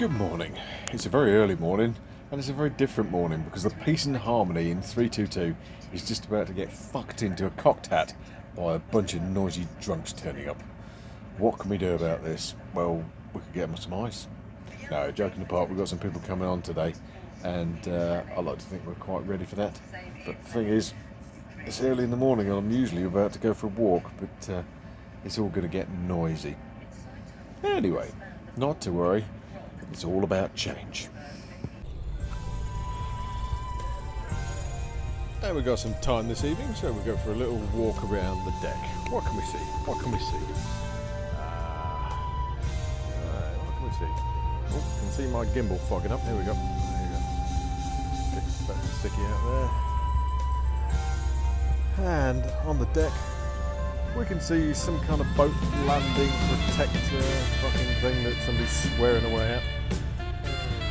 Good morning. It's a very early morning, and it's a very different morning because the peace and harmony in 322 is just about to get fucked into a cocked hat by a bunch of noisy drunks turning up. What can we do about this? Well, we could get them some ice. No, joking apart, we've got some people coming on today, and I like to think we're quite ready for that. But the thing is, it's early in the morning and I'm usually about to go for a walk, but it's all going to get noisy. Anyway, not to worry. It's all about change. And we've got some time this evening, so we'll go for a little walk around the deck. What can we see? What can we see? What can we see? Oh, can see my gimbal fogging up. Here we go. There you go. Get that sticky out there. And on the deck, we can see some kind of boat landing protector fucking thing that somebody's swearing away at.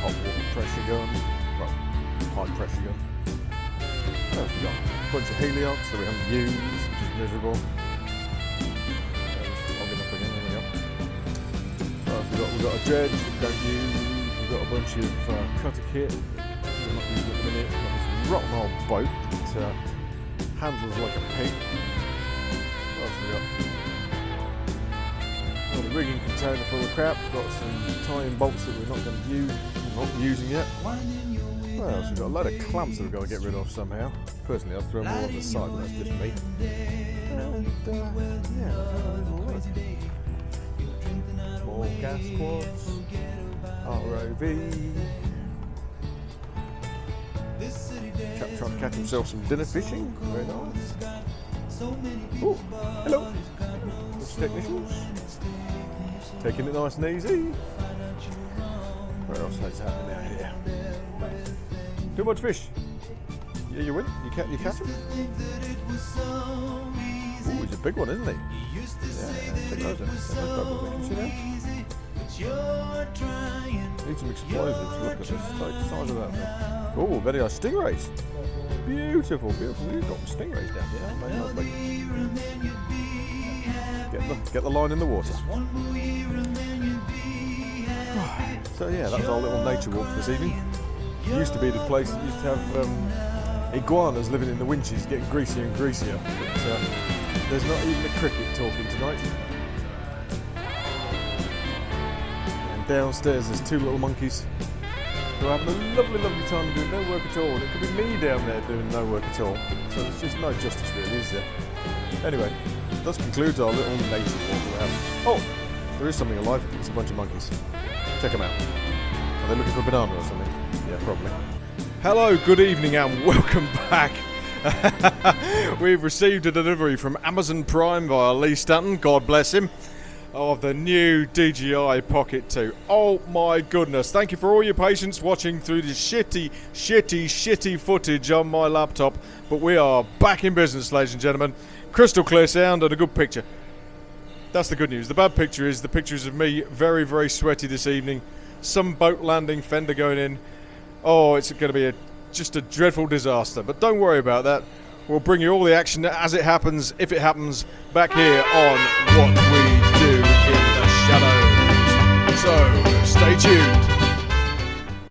Hot water pressure gun. Well, high pressure gun. Oh, we've got a bunch of heliox that we haven't used, which is miserable. Logging up again, there we go. We've got a dredge that we don't use. We've got a bunch of cutter kit. We're not using it at the minute. We've got this rotten old boat that handles like a pig. What else have we got? Got a rigging container full of crap. Got some tying bolts that we're not going to use. Not using yet. What else? We've got a load of clamps that we've got to get rid of somehow. Personally, I'll throw them all on the side, but that's just me. And small gas quads, ROV. Chap trying to catch himself some dinner fishing. Very nice. Oh, hello. Those technicians. Taking it nice and easy. What else is happening out here? Too much fish. Yeah, you win. You catch him. Oh, he's a big one, isn't he? Yeah, check those out. Can you see that? Need some explosives. Look at the size of that thing. Oh, very nice stingrays. Beautiful, beautiful. You've got some stingrays down here, haven't they? Get the line in the water. So yeah, that's our little nature walk for this evening. It used to be the place that used to have iguanas living in the winches, getting greasier and greasier. But there's not even a cricket talking tonight. And downstairs there's two little monkeys who are having a lovely, lovely time doing no work at all. And it could be me down there doing no work at all. So there's just no justice really, is there? Anyway, that concludes our little nature walk we're having. Oh, there is something alive. It's a bunch of monkeys. Check them out. Are they looking for a banana or something? Yeah, probably. Hello, good evening and welcome back. We've received a delivery from Amazon Prime via Lee Stanton, God bless him, of the new DJI Pocket 2. Oh my goodness, thank you for all your patience watching through this shitty footage on my laptop. But we are back in business, ladies and gentlemen. Crystal clear sound and a good picture. That's the good news. The bad picture is the pictures of me very, very sweaty this evening. Some boat landing, fender going in. Oh, it's going to be just a dreadful disaster. But don't worry about that. We'll bring you all the action as it happens, if it happens, back here on What We Do in the Shadows. So, stay tuned.